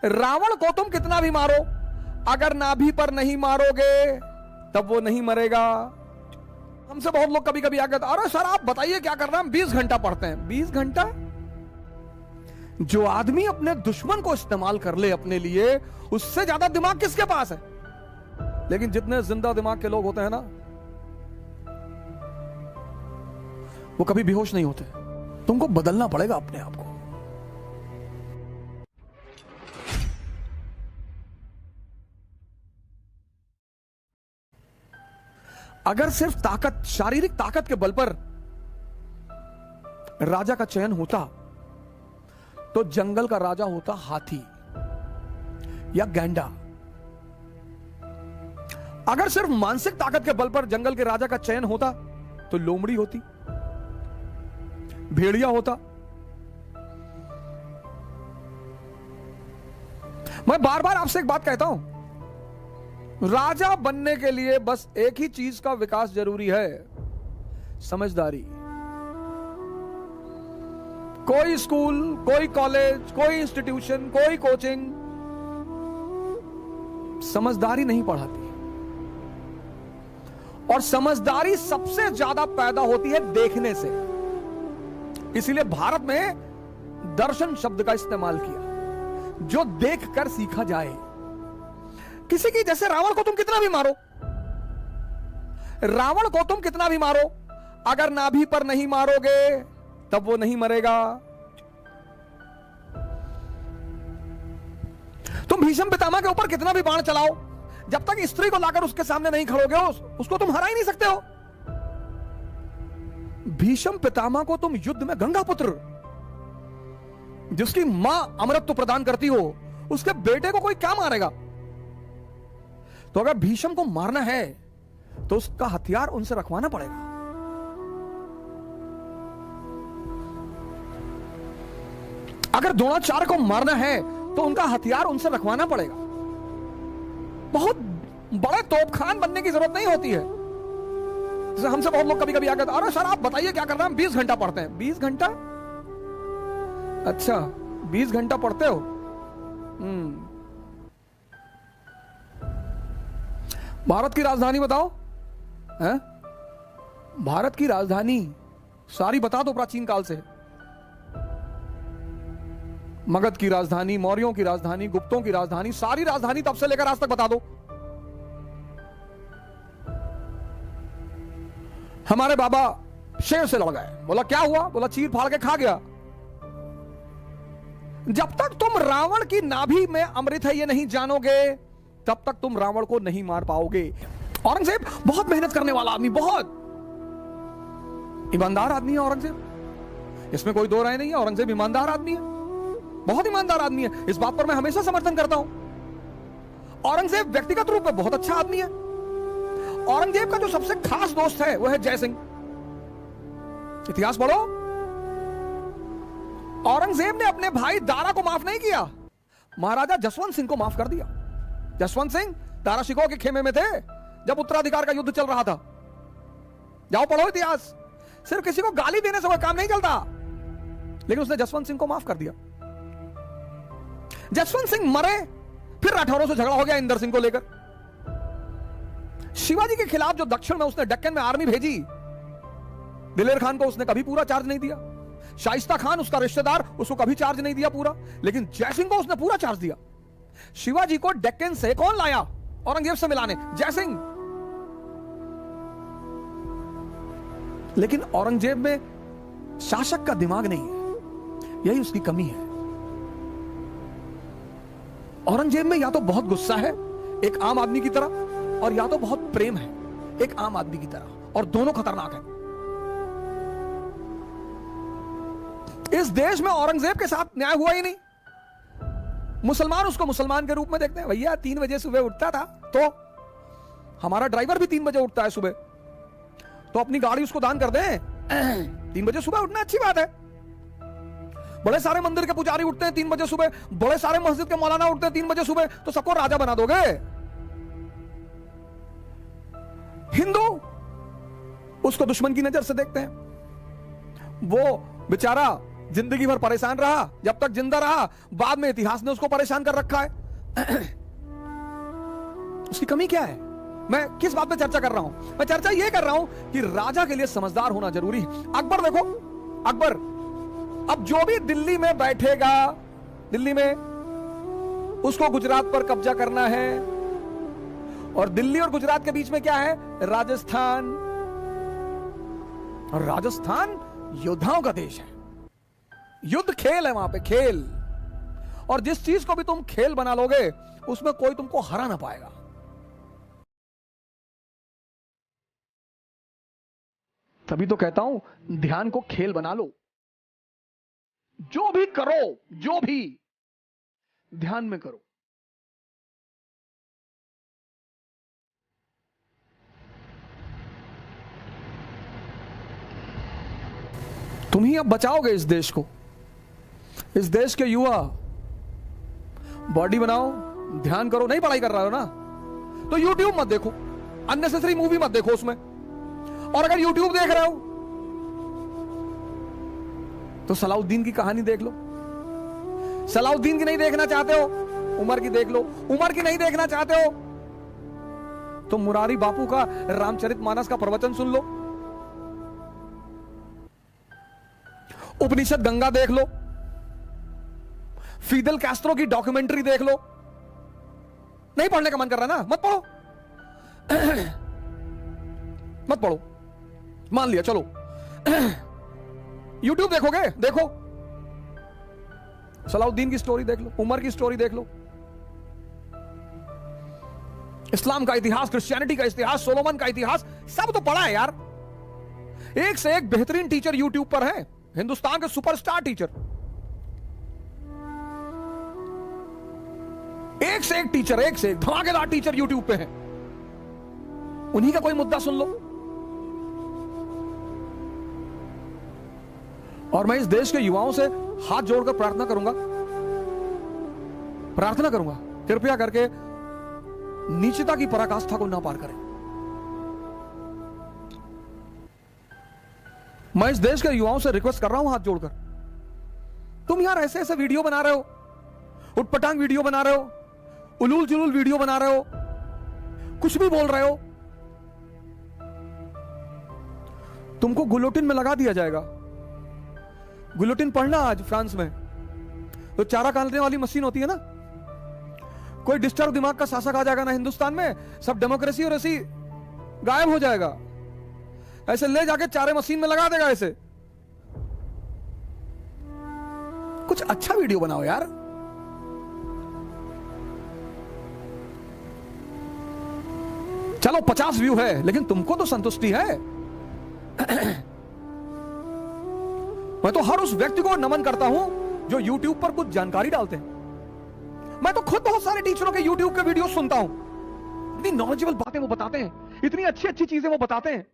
रावण को तुम कितना भी मारो, अगर नाभि पर नहीं मारोगे तब वो नहीं मरेगा। हमसे बहुत लोग कभी कभी आकर, अरे सर आप बताइए क्या करना है, हम 20 घंटा पढ़ते हैं। 20 घंटा? जो आदमी अपने दुश्मन को इस्तेमाल कर ले अपने लिए, उससे ज्यादा दिमाग किसके पास है? लेकिन जितने जिंदा दिमाग के लोग होते हैं ना, वो कभी बेहोश नहीं होते। तुमको बदलना पड़ेगा अपने आप को। अगर सिर्फ ताकत, शारीरिक ताकत के बल पर राजा का चयन होता तो जंगल का राजा होता हाथी या गैंडा। अगर सिर्फ मानसिक ताकत के बल पर जंगल के राजा का चयन होता तो लोमड़ी होती, भेड़िया होता। मैं बार बार आपसे एक बात कहता हूं, राजा बनने के लिए बस एक ही चीज का विकास जरूरी है, समझदारी। कोई स्कूल, कोई कॉलेज, कोई इंस्टीट्यूशन, कोई कोचिंग समझदारी नहीं पढ़ाती। और समझदारी सबसे ज्यादा पैदा होती है देखने से। इसीलिए भारत में दर्शन शब्द का इस्तेमाल किया, जो देखकर सीखा जाए। किसी की, जैसे रावण को तुम कितना भी मारो, रावण को तुम कितना भी मारो, अगर नाभि पर नहीं मारोगे तब वो नहीं मरेगा। तुम भीष्म पितामह के ऊपर कितना भी बाण चलाओ, जब तक स्त्री को लाकर उसके सामने नहीं खड़ोगे उसको तुम हरा ही नहीं सकते हो। भीष्म पितामह को तुम युद्ध में गंगा पुत्र, जिसकी मां अमृत प्रदान करती हो, उसके बेटे को कोई क्या मारेगा? तो अगर भीष्म को मारना है तो उसका हथियार उनसे रखवाना पड़ेगा। अगर द्रोणाचार्य को मारना है तो उनका हथियार उनसे रखवाना पड़ेगा। बहुत बड़े तोपखान बनने की जरूरत नहीं होती है। जैसे हमसे बहुत लोग कभी कभी आकर, अरे सर आप बताइए क्या करना है, हम 20 घंटा पढ़ते हैं। 20 घंटा? अच्छा 20 घंटा पढ़ते हो। भारत की राजधानी बताओ है? भारत की राजधानी सारी बता दो, प्राचीन काल से। मगध की राजधानी, मौर्यों की राजधानी, गुप्तों की राजधानी, सारी राजधानी तब से लेकर आज तक बता दो। हमारे बाबा शेर से लड़ गए, बोला क्या हुआ? बोला चीर फाड़ के खा गया। जब तक तुम रावण की नाभि में अमृत है ये नहीं जानोगे, तब तक तुम रावण को नहीं मार पाओगे। औरंगजेब बहुत मेहनत करने वाला आदमी, बहुत ईमानदार आदमी है औरंगजेब, इसमें कोई दो राय नहीं है। औरंगजेब ईमानदार आदमी है, बहुत ईमानदार आदमी है। इस बात पर मैं हमेशा समर्थन करता हूं। औरंगजेब व्यक्तिगत रूप में बहुत अच्छा आदमी है। औरंगजेब का जो सबसे खास दोस्त है वो है जय सिंह। इतिहास पढ़ो। औरंगजेब ने अपने भाई दारा को माफ नहीं किया, महाराजा जसवंत सिंह को माफ कर दिया। जसवंत सिंह दारा शिकोह के खेमे में थे जब उत्तराधिकार का युद्ध चल रहा था। जाओ पढ़ो इतिहास। सिर्फ किसी को गाली देने से कोई काम नहीं चलता, लेकिन उसने जसवंत सिंह को माफ कर दिया। जसवंत सिंह मरे, फिर राठौरों से झगड़ा हो गया इंदर सिंह को लेकर। शिवाजी के खिलाफ जो दक्षिण में उसने दक्कन में आर्मी भेजी, दिलेर खान को उसने कभी पूरा चार्ज नहीं दिया। शाइस्ता खान उसका रिश्तेदार, उसको कभी चार्ज नहीं दिया पूरा, लेकिन जय सिंह को उसने पूरा चार्ज दिया। शिवाजी को डेक्कन से कौन लाया औरंगजेब से मिलाने? जय सिंह। लेकिन औरंगजेब में शासक का दिमाग नहीं है, यही उसकी कमी है। औरंगजेब में या तो बहुत गुस्सा है एक आम आदमी की तरह, और या तो बहुत प्रेम है एक आम आदमी की तरह, और दोनों खतरनाक है। इस देश में औरंगजेब के साथ न्याय हुआ ही नहीं। मुसलमान उसको मुसलमान के रूप में देखते हैं। भैया 3 बजे सुबह उठता था, तो हमारा ड्राइवर भी 3 बजे उठता है सुबह, तो अपनी गाड़ी उसको दान कर दें। 3 बजे सुबह उठना अच्छी बात है। बड़े सारे मंदिर के पुजारी उठते हैं 3 बजे सुबह, बड़े सारे मस्जिद के मौलाना उठते हैं 3 बजे सुबह, तो सबको राजा बना दोगे? हिंदू उसको दुश्मन की नजर से देखते हैं। वो बेचारा जिंदगी भर परेशान रहा, जब तक जिंदा रहा, बाद में इतिहास ने उसको परेशान कर रखा है। उसकी कमी क्या है? मैं किस बात पे चर्चा कर रहा हूं? मैं चर्चा यह कर रहा हूं कि राजा के लिए समझदार होना जरूरी है। अकबर देखो, अकबर अब जो भी दिल्ली में बैठेगा, दिल्ली में उसको गुजरात पर कब्जा करना है, और दिल्ली और गुजरात के बीच में क्या है? राजस्थान। और राजस्थान योद्धाओं का देश है, युद्ध खेल है वहां पे, खेल। और जिस चीज को भी तुम खेल बना लोगे, उसमें कोई तुमको हरा ना पाएगा। तभी तो कहता हूं, ध्यान को खेल बना लो। जो भी करो, जो भी ध्यान में करो। तुम ही अब बचाओगे इस देश को, इस देश के युवा। बॉडी बनाओ, ध्यान करो। नहीं पढ़ाई कर रहे हो ना, तो यूट्यूब मत देखो, अननेसेसरी मूवी मत देखो उसमें। और अगर यूट्यूब देख रहे हो तो सलाउद्दीन की कहानी देख लो। सलाउद्दीन की नहीं देखना चाहते हो, उमर की देख लो। उमर की नहीं देखना चाहते हो तो मुरारी बापू का रामचरितमानस का प्रवचन सुन लो। उपनिषद गंगा देख लो। फिदेल कैस्ट्रो की डॉक्यूमेंट्री देख लो। नहीं पढ़ने का मन कर रहा ना, मत पढ़ो। मत पढ़ो, मान लिया, चलो। यूट्यूब देखोगे, देखो। सलाउद्दीन की स्टोरी देख लो, उमर की स्टोरी देख लो। इस्लाम का इतिहास, क्रिश्चियनिटी का इतिहास, सोलोमन का इतिहास, सब तो पढ़ा है यार। एक से एक बेहतरीन टीचर यूट्यूब पर है, हिंदुस्तान के सुपरस्टार टीचर। एक से एक टीचर, एक से एक धमाकेदार टीचर यूट्यूब पे है। उन्हीं का कोई मुद्दा सुन लो। और मैं इस देश के युवाओं से हाथ जोड़कर प्रार्थना करूंगा, कृपया करके नीचता की पराकाष्ठा को ना पार करें। मैं इस देश के युवाओं से रिक्वेस्ट कर रहा हूं हाथ जोड़कर, तुम यार ऐसे ऐसे वीडियो बना रहे हो, उटपटांग वीडियो बना रहे हो, उलूल जुलूल वीडियो बना रहे हो, कुछ भी बोल रहे हो, तुमको गुलोटिन में लगा दिया जाएगा। गुलोटिन पढ़ना आज फ्रांस में, तो चारा काटने वाली मशीन होती है ना, कोई डिस्टर्ब दिमाग का शासक आ जाएगा ना हिंदुस्तान में, सब डेमोक्रेसी और ऐसी गायब हो जाएगा। ऐसे ले जाके चारे मशीन में लगा देगा। ऐसे कुछ अच्छा वीडियो बनाओ यार। चलो 50 व्यू है, लेकिन तुमको तो संतुष्टि है। मैं तो हर उस व्यक्ति को नमन करता हूं जो YouTube पर कुछ जानकारी डालते हैं। मैं तो खुद बहुत सारे टीचरों के YouTube के वीडियो सुनता हूं, इतनी नॉलेजेबल बातें वो बताते हैं, इतनी अच्छी अच्छी चीजें वो बताते हैं।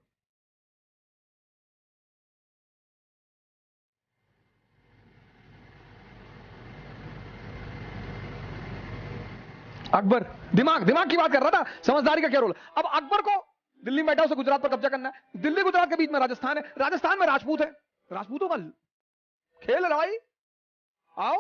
अकबर दिमाग की बात कर रहा था, समझदारी का क्या रोल। अब अकबर को दिल्ली में बैठा उसे गुजरात पर कब्जा करना है। दिल्ली गुजरात के बीच में राजस्थान है, राजस्थान में राजपूत है, राजपूतों का खेल है भाई। आओ,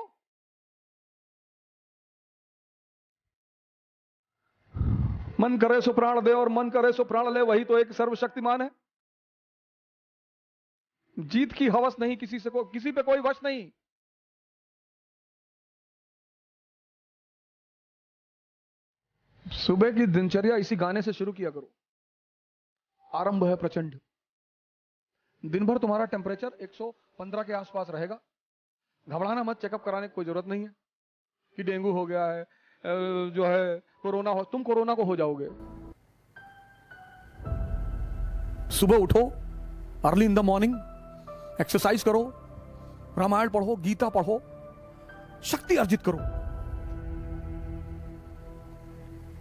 मन करे सो प्राण दे और मन करे सो प्राण ले, वही तो एक सर्वशक्तिमान है। जीत की हवस नहीं, किसी पे कोई वश नहीं। सुबह की दिनचर्या इसी गाने से शुरू किया करो। आरंभ है प्रचंड। दिन भर तुम्हारा टेम्परेचर 115 के आसपास रहेगा। घबराना मत, चेकअप कराने की कोई जरूरत नहीं है कि डेंगू हो गया है, जो है कोरोना हो। तुम कोरोना को हो जाओगे। सुबह उठो, early in the morning, exercise करो, रामायण पढ़ो, गीता पढ़ो, शक्ति अर्जित करो,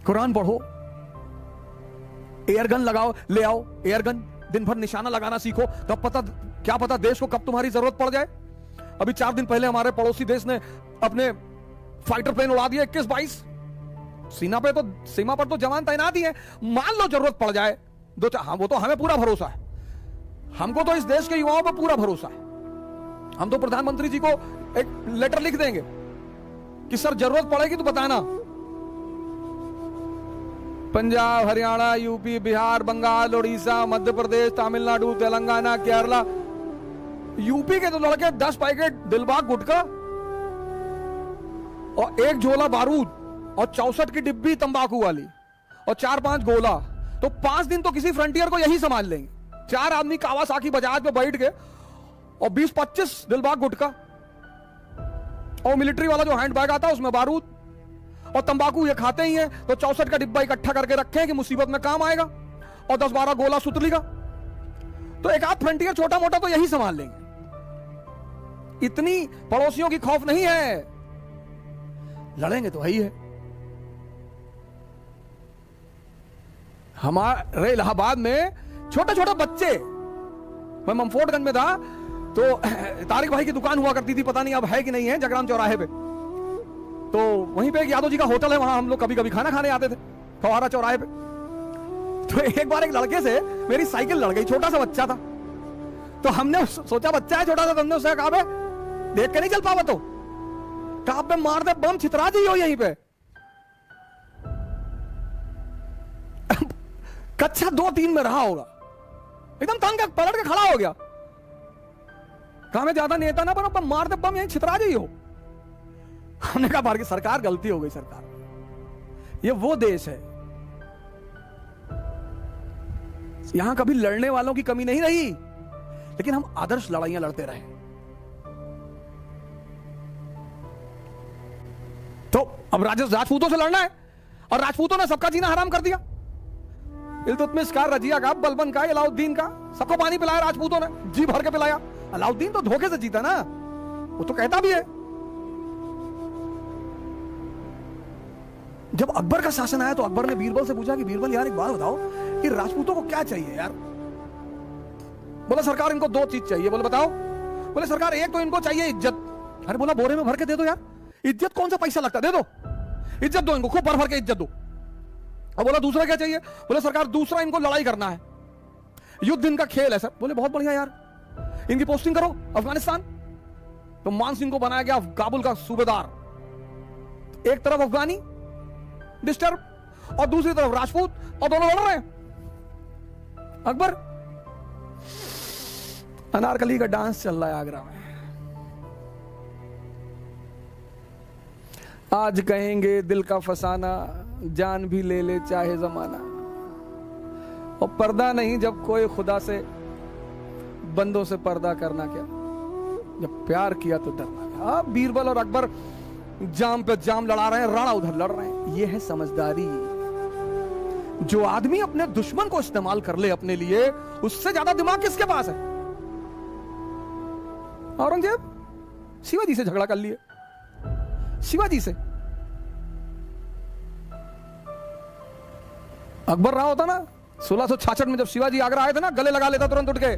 कुरान पढ़ो, एयरगन लगाओ, ले आओ एयरगन, दिन भर निशाना लगाना सीखो। तब क्या पता देश को कब तुम्हारी जरूरत पड़ जाए। अभी 4 दिन पहले हमारे पड़ोसी देश ने अपने फाइटर प्लेन उड़ा दिए 21-22। सीमा पर तो जवान तैनात ही है। मान लो जरूरत पड़ जाए हाँ, वो तो हमें पूरा भरोसा है, हमको तो इस देश के युवाओं पर पूरा भरोसा है। हम तो प्रधानमंत्री जी को एक लेटर लिख देंगे कि सर जरूरत पड़ेगी तो बताना। पंजाब, हरियाणा, यूपी, बिहार, बंगाल, उड़ीसा, मध्य प्रदेश, तमिलनाडु, तेलंगाना, केरला, यूपी के तो लड़के 10 पैकेट दिलबाग गुटखा और 1 झोला बारूद और 64 की डिब्बी तंबाकू वाली और 4-5 गोला, तो 5 दिन तो किसी फ्रंटियर को यही संभाल लेंगे। 4 आदमी कावासाकी बजाज पे बैठ के और 20-25 दिलबाग गुटखा और मिलिट्री वाला जो हैंड बैग आता है उसमें बारूद और तंबाकू, ये खाते ही हैं तो 64 का डिब्बा इकट्ठा करके रखें कि मुसीबत में काम आएगा, और 10-12 गोला सुतली का, तो एक आध फ्रंटियर छोटा मोटा तो यही संभाल लेंगे। इतनी पड़ोसियों की खौफ नहीं है, लड़ेंगे तो वही है। हमारे इलाहाबाद में छोटे छोटे बच्चे, मैं ममफोर्डगंज में था तो तारिक भाई की दुकान हुआ करती थी, पता नहीं अब है कि नहीं है, जगराम चौराहे पे, तो वहीं पे एक यादव जी का होटल है, वहां हम लोग कभी कभी खाना खाने आते थे फवारा चौराहे पे। तो एक बार एक लड़के से मेरी साइकिल लड़ गई, छोटा सा बच्चा था, तो हमने सोचा बच्चा है छोटा सा, तो हमने उससे कहा देख के नहीं चल पावा, तो कहा पे मार दे बम, छितरा दी हो यहीं पे। कक्षा 2-3 में रहा होगा, एकदम तंग पलट के खड़ा हो गया, कहा मैं ज्यादा नेता ना बनो, मार दे बम यहीं छितरा दी हो। हमने कहा भारत की सरकार गलती हो गई, सरकार ये वो देश है यहां कभी लड़ने वालों की कमी नहीं रही, लेकिन हम आदर्श लड़ाइयां लड़ते रहे। तो अब राजपूतों से लड़ना है, और राजपूतों ने सबका जीना हराम कर दिया। इल्तुतमिश का, रजिया का, बलबन का, अलाउद्दीन का, सबको पानी पिलाया राजपूतों ने, जी भर के पिलाया। अलाउद्दीन तो धोखे से जीता ना, वो तो कहता भी है। जब अकबर का शासन आया तो अकबर ने बीरबल से पूछा कि बीरबल यार एक बात बताओ कि राजपूतों को क्या चाहिए यार। बोला सरकार इनको 2 चीज चाहिए। बोले बताओ। बोले सरकार एक तो इनको चाहिए इज्जत। अरे बोला बोरे में भर के दे दो यार, इज्जत कौन सा पैसा लगता, दे दो इज्जत, दो इनको खूब भर भर के इज्जत दो। अब बोला दूसरा क्या चाहिए। बोले सरकार दूसरा इनको लड़ाई करना है, युद्ध इनका खेल है सर। बोले बहुत बढ़िया यार, इनकी पोस्टिंग करो अफगानिस्तान। तो मान सिंह को बनाया गया काबुल का सूबेदार, एक तरफ अफगानी डिस्टर्ब और दूसरी तरफ राजपूत, और दोनों लड़ रहे हैं। अकबर, अनारकली का डांस चल रहा है आगरा में। आज कहेंगे दिल का फसाना, जान भी ले ले चाहे जमाना, और पर्दा नहीं जब कोई खुदा से, बंदों से पर्दा करना क्या, जब प्यार किया तो डरना क्या। बीरबल और अकबर जाम पे जाम लड़ा रहे हैं, राणा उधर लड़ रहे हैं। यह है समझदारी। जो आदमी अपने दुश्मन को इस्तेमाल कर ले अपने लिए, उससे ज्यादा दिमाग किसके पास है। औरंगजेब शिवाजी से झगड़ा कर लिए, शिवाजी से। अकबर रहा होता ना 1666 में, जब शिवाजी आगरा आए थे ना, गले लगा लेता तुरंत उठ के,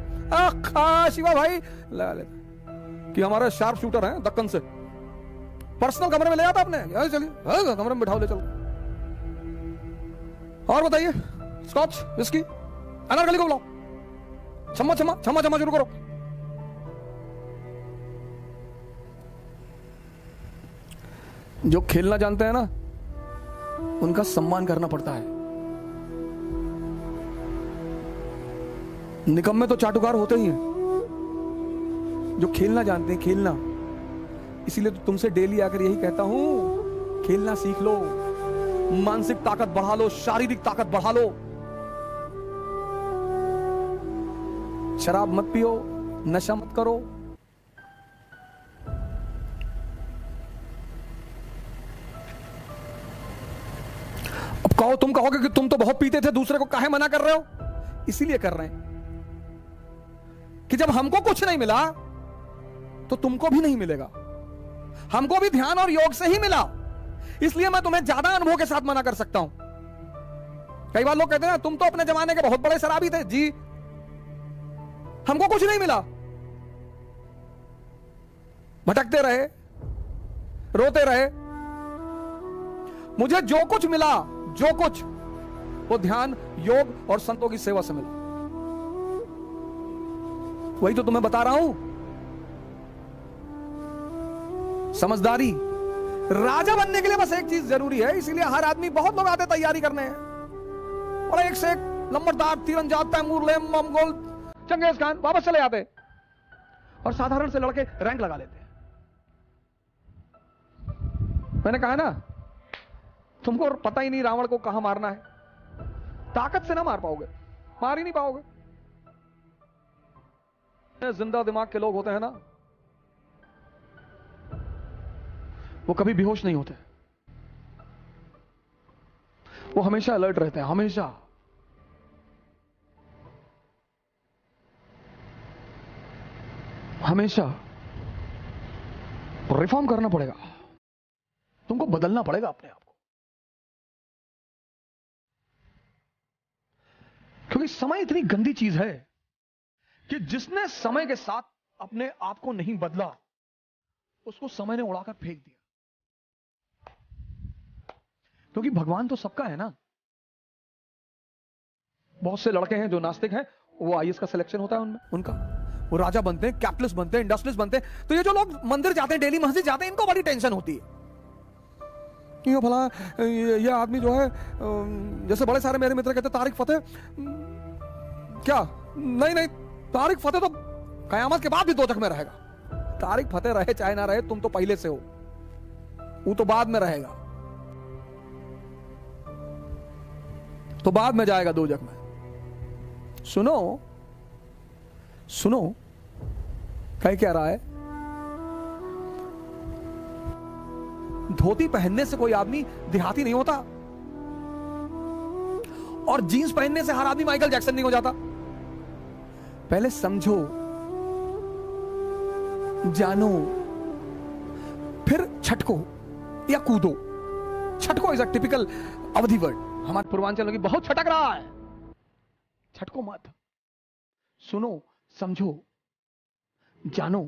शिवा भाई लगा लेता कि हमारे शार्प शूटर हैं दक्कन से। पर्सनल कमरे में ले जाता अपने, चलिए कमरे में बिठाओ, ले चलो। और बताइए, स्कॉच विस्की, अनारकली को बुलाओ, छम्मा छम्मा छम्मा छम्मा शुरू करो। जो खेलना जानते हैं ना, उनका सम्मान करना पड़ता है। निकम्मे तो चाटुकार होते ही हैं। जो खेलना जानते हैं, खेलना। इसीलिए तो तुमसे डेली आकर यही कहता हूं, खेलना सीख लो, मानसिक ताकत बढ़ा लो, शारीरिक ताकत बढ़ा लो। शराब मत पियो, नशा मत करो। अब कहो, तुम कहोगे कि तुम तो बहुत पीते थे, दूसरे को काहे मना कर रहे हो। इसीलिए कर रहे हैं कि जब हमको कुछ नहीं मिला तो तुमको भी नहीं मिलेगा। हमको भी ध्यान और योग से ही मिला, इसलिए मैं तुम्हें ज्यादा अनुभव के साथ मना कर सकता हूं। कई बार लोग कहते हैं तुम तो अपने जमाने के बहुत बड़े शराबी थे। जी, हमको कुछ नहीं मिला, भटकते रहे, रोते रहे। मुझे जो कुछ मिला, जो कुछ, वो ध्यान, योग और संतों की सेवा से मिला। वही तो तुम्हें बता रहा हूं। समझदारी। राजा बनने के लिए बस एक चीज जरूरी है, इसीलिए हर आदमी, बहुत लोग आते तैयारी करने हैं, और एक से एक लंबरदार, तीरंदाज, तैमूर, मंगोल, चंगेज खान, वापस चले जाते और साधारण से लड़के रैंक लगा लेते हैं। मैंने कहा ना, तुमको पता ही नहीं रावण को कहां मारना है, ताकत से ना मार पाओगे, मार ही नहीं पाओगे। जिंदा दिमाग के लोग होते हैं ना, वो कभी बेहोश नहीं होते, वो हमेशा अलर्ट रहते हैं, हमेशा। हमेशा रिफॉर्म करना पड़ेगा, तुमको बदलना पड़ेगा अपने आप को, क्योंकि समय इतनी गंदी चीज है कि जिसने समय के साथ अपने आप को नहीं बदला, उसको समय ने उड़ाकर फेंक दिया। क्योंकि भगवान तो सबका है ना। बहुत से लड़के हैं जो नास्तिक हैं, वो आईएएस का सिलेक्शन होता है उनका, वो राजा बनते हैं, कैपिटलिस्ट बनते हैं, इंडस्ट्रियलिस्ट बनते हैं। तो ये जो लोग मंदिर जाते हैं, डेली मस्जिद जाते हैं, इनको बड़ी टेंशन होती है कि ये भला ये आदमी जो है, जैसे बड़े सारे मेरे मित्र कहते हैं तारिक फतेह, क्या नहीं, तारिक फतेह तो कयामत के बाद भी दोजख में रहेगा। तारिक फतेह रहे चाहे ना रहे, तुम तो पहले से हो, वो तो बाद में रहेगा, तो बाद में जाएगा दोजख में। सुनो कह क्या रहा है, धोती पहनने से कोई आदमी देहाती नहीं होता, और जीन्स पहनने से हर आदमी माइकल जैक्सन नहीं हो जाता। पहले समझो, जानो, फिर छटको या कूदो। छटको इज अ टिपिकल अवधि वर्ड, हमारे पूर्वांचल की बहुत छटक रहा है, छटको मत। सुनो, समझो, जानो,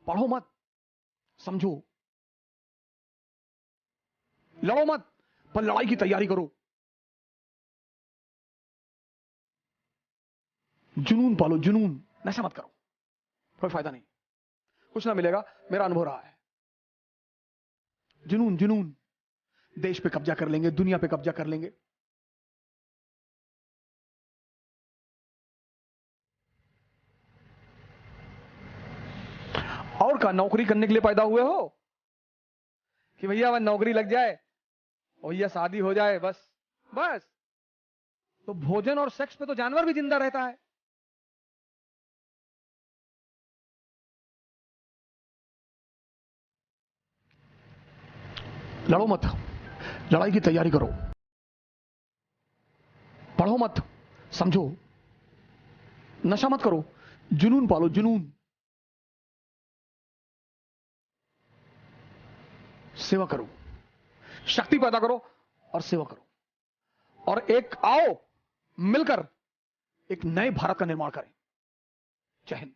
पढ़ो मत, समझो, लड़ो मत, पर लड़ाई की तैयारी करो। जुनून पालो, जुनून, नशा मत करो, कोई फायदा नहीं, कुछ ना मिलेगा, मेरा अनुभव रहा है। जुनून, देश पे कब्जा कर लेंगे, दुनिया पे कब्जा कर लेंगे। और का नौकरी करने के लिए पैदा हुए हो कि भैया वह नौकरी लग जाए और भैया शादी हो जाए, बस। तो भोजन और सेक्स पे तो जानवर भी जिंदा रहता है। लड़ो मत, लड़ाई की तैयारी करो, पढ़ो मत, समझो, नशा मत करो, जुनून पालो, जुनून, सेवा करो, शक्ति पैदा करो और सेवा करो, और एक आओ मिलकर एक नए भारत का निर्माण करें। जय हिंद।